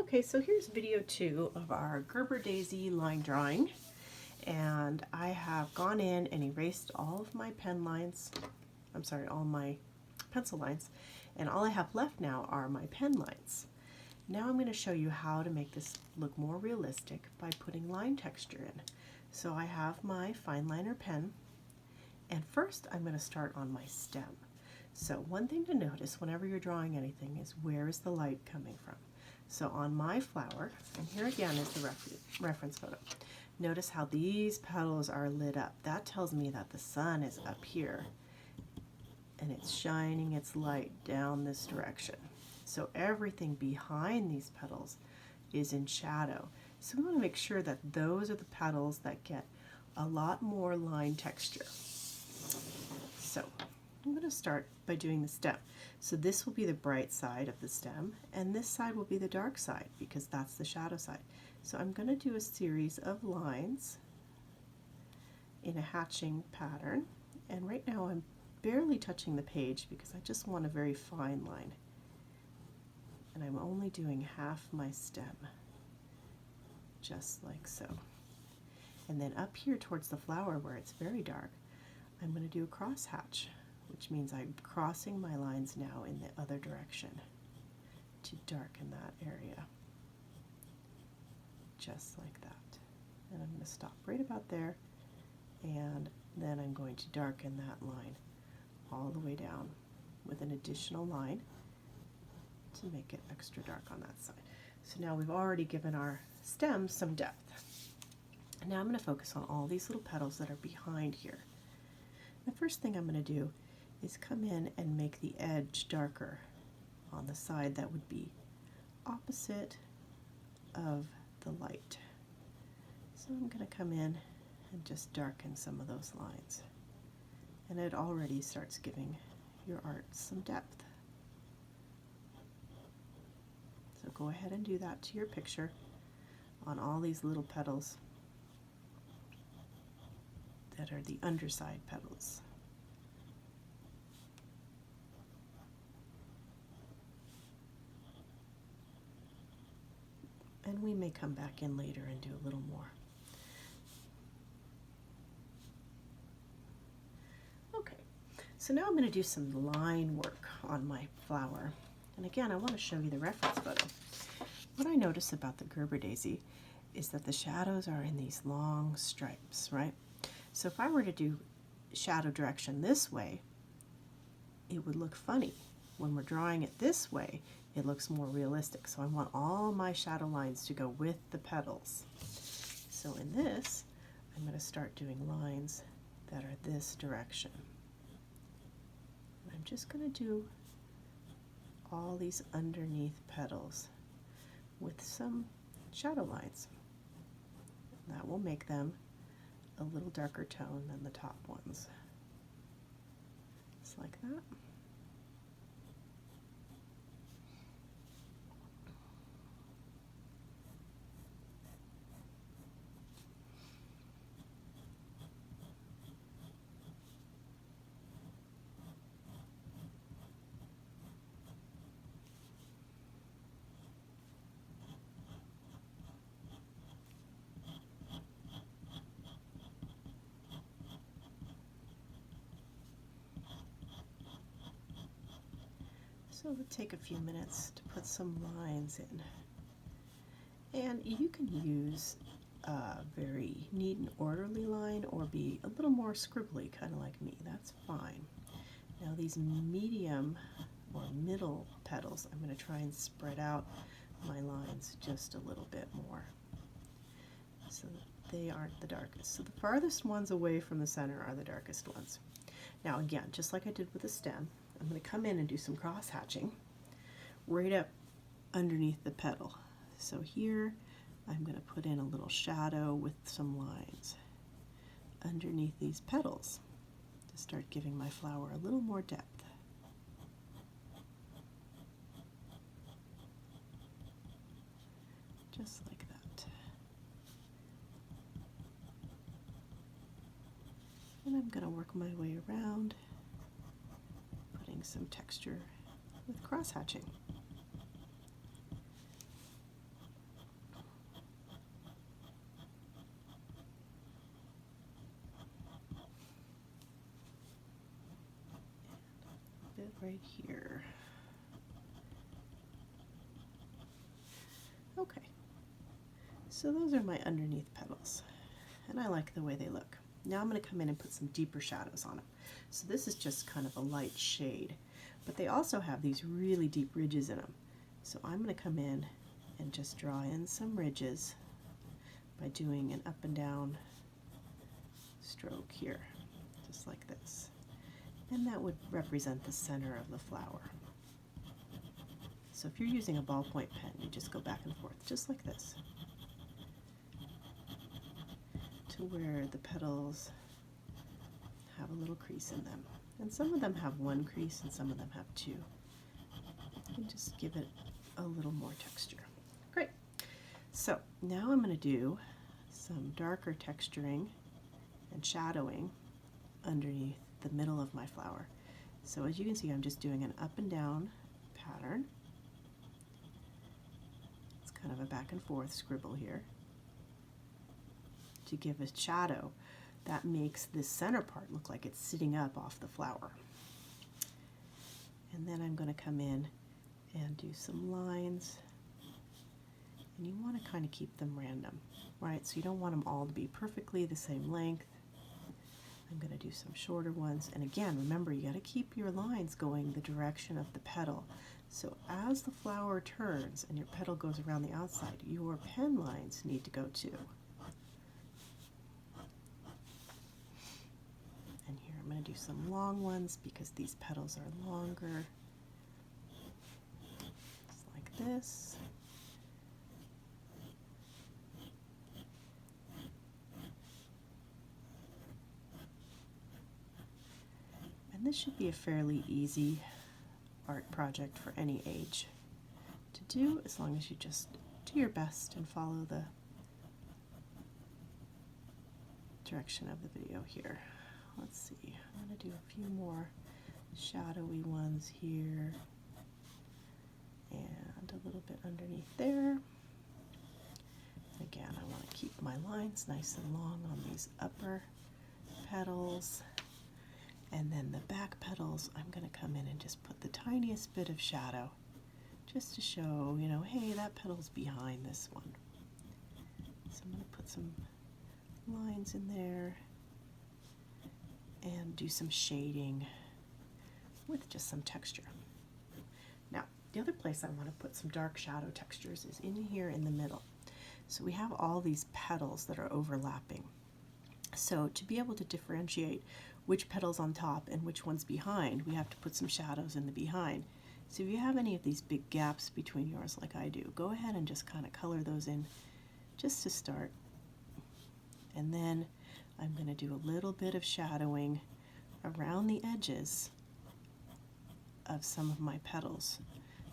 Okay, so here's video 2 of our Gerber daisy line drawing, and I have gone in and erased all of my pen lines, all my pencil lines, and all I have left now are my pen lines. Now I'm going to show you how to make this look more realistic by putting line texture in. So I have my fine liner pen, and first I'm going to start on my stem. So one thing to notice whenever you're drawing anything is where is the light coming from. So on my flower, and here again is the reference photo, notice how these petals are lit up. That tells me that the sun is up here and it's shining its light down this direction. So everything behind these petals is in shadow. So we want to make sure that those are the petals that get a lot more line texture. So I'm going to start by doing the stem. So this will be the bright side of the stem, and this side will be the dark side because that's the shadow side. So I'm going to do a series of lines in a hatching pattern, and right now I'm barely touching the page because I just want a very fine line. And I'm only doing half my stem, just like so. And then up here towards the flower where it's very dark, I'm going to do a crosshatch, which means I'm crossing my lines now in the other direction to darken that area, just like that. And I'm going to stop right about there, and then I'm going to darken that line all the way down with an additional line to make it extra dark on that side. So now we've already given our stem some depth. And now I'm going to focus on all these little petals that are behind here. The first thing I'm going to do is come in and make the edge darker on the side that would be opposite of the light. So I'm going to come in and just darken some of those lines. And it already starts giving your art some depth. So go ahead and do that to your picture on all these little petals that are the underside petals. And we may come back in later and do a little more. Okay, so now I'm going to do some line work on my flower. And again, I want to show you the reference photo. What I notice about the Gerber daisy is that the shadows are in these long stripes, right? So if I were to do shadow direction this way, it would look funny. When we're drawing it this way, it looks more realistic. So I want all my shadow lines to go with the petals. So in this, I'm going to start doing lines that are this direction. And I'm just going to do all these underneath petals with some shadow lines. That will make them a little darker tone than the top ones. Just like that. So it'll take a few minutes to put some lines in. And you can use a very neat and orderly line or be a little more scribbly, kind of like me. That's fine. Now these medium or middle petals, I'm going to try and spread out my lines just a little bit more so that they aren't the darkest. So the farthest ones away from the center are the darkest ones. Now again, just like I did with the stem, I'm going to come in and do some cross hatching right up underneath the petal. So here I'm going to put in a little shadow with some lines underneath these petals to start giving my flower a little more depth. Just like that. And I'm going to work my way around, putting some texture with cross hatching. right here. Okay, so those are my underneath petals, and I like the way they look. Now I'm going to come in and put some deeper shadows on them. So this is just kind of a light shade, but they also have these really deep ridges in them. So I'm going to come in and just draw in some ridges by doing an up and down stroke here, just like this. And that would represent the center of the flower. So if you're using a ballpoint pen, you just go back and forth, just like this, to where the petals have a little crease in them. And some of them have one crease and some of them have two. And just give it a little more texture. Great. So now I'm going to do some darker texturing and shadowing underneath the middle of my flower. So as you can see, I'm just doing an up and down pattern. It's kind of a back and forth scribble here to give a shadow that makes this center part look like it's sitting up off the flower. And then I'm going to come in and do some lines, and you want to kind of keep them random, right? So you don't want them all to be perfectly the same length. I'm going to do some shorter ones, and again, remember, you got to keep your lines going the direction of the petal. So as the flower turns and your petal goes around the outside, your pen lines need to go too. And here I'm going to do some long ones because these petals are longer. Just like this. And this should be a fairly easy art project for any age to do, as long as you just do your best and follow the direction of the video here. Let's see, I'm going to do a few more shadowy ones here and a little bit underneath there. Again, I want to keep my lines nice and long on these upper petals. And then the back petals, I'm going to come in and just put the tiniest bit of shadow just to show, you know, hey, that petal's behind this one. So I'm going to put some lines in there and do some shading with just some texture. Now, the other place I want to put some dark shadow textures is in here in the middle. So we have all these petals that are overlapping. So to be able to differentiate which petal's on top and which one's behind, we have to put some shadows in the behind. So if you have any of these big gaps between yours like I do, go ahead and just kind of color those in just to start. And then I'm going to do a little bit of shadowing around the edges of some of my petals,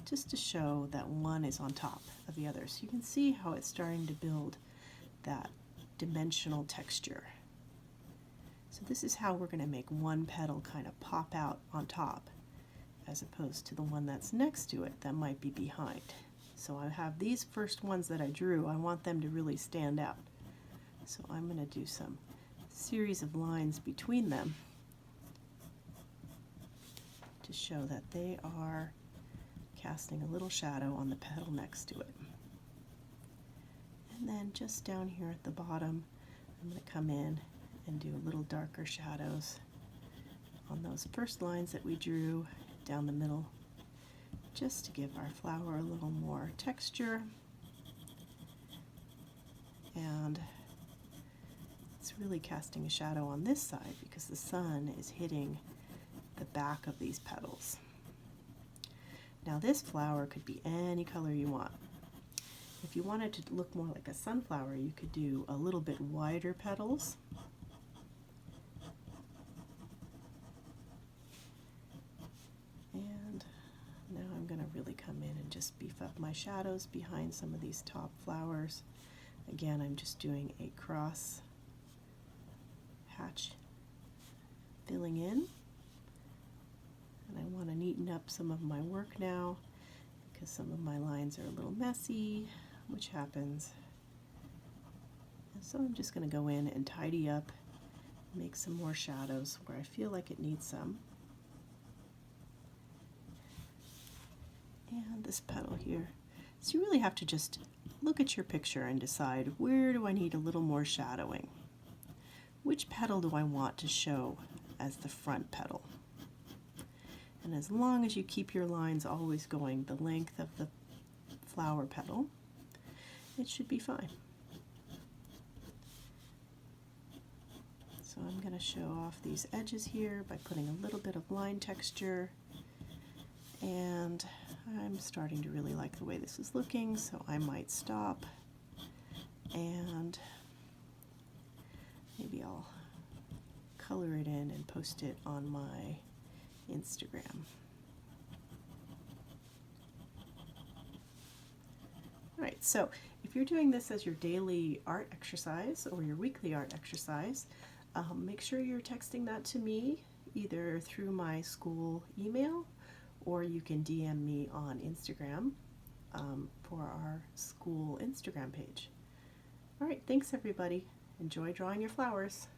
just to show that one is on top of the other. So you can see how it's starting to build that dimensional texture. So this is how we're going to make one petal kind of pop out on top, as opposed to the one that's next to it that might be behind. So I have these first ones that I drew, I want them to really stand out. So I'm going to do some series of lines between them to show that they are casting a little shadow on the petal next to it. And then just down here at the bottom, I'm going to come in and do a little darker shadows on those first lines that we drew down the middle, just to give our flower a little more texture. And it's really casting a shadow on this side because the sun is hitting the back of these petals. Now this flower could be any color you want. If you wanted to look more like a sunflower, you could do a little bit wider petals. And now I'm going to really come in and just beef up my shadows behind some of these top flowers. Again, I'm just doing a cross hatch filling in. And I want to neaten up some of my work now because some of my lines are a little messy, which happens. And so I'm just going to go in and tidy up, make some more shadows where I feel like it needs some. And this petal here. So you really have to just look at your picture and decide, where do I need a little more shadowing? Which petal do I want to show as the front petal? And as long as you keep your lines always going the length of the flower petal, it should be fine. So I'm going to show off these edges here by putting a little bit of line texture, and I'm starting to really like the way this is looking, so I might stop and maybe I'll color it in and post it on my Instagram. Alright, so if you're doing this as your daily art exercise or your weekly art exercise, make sure you're texting that to me either through my school email, or you can DM me on Instagram for our school Instagram page. Alright, thanks everybody. Enjoy drawing your flowers.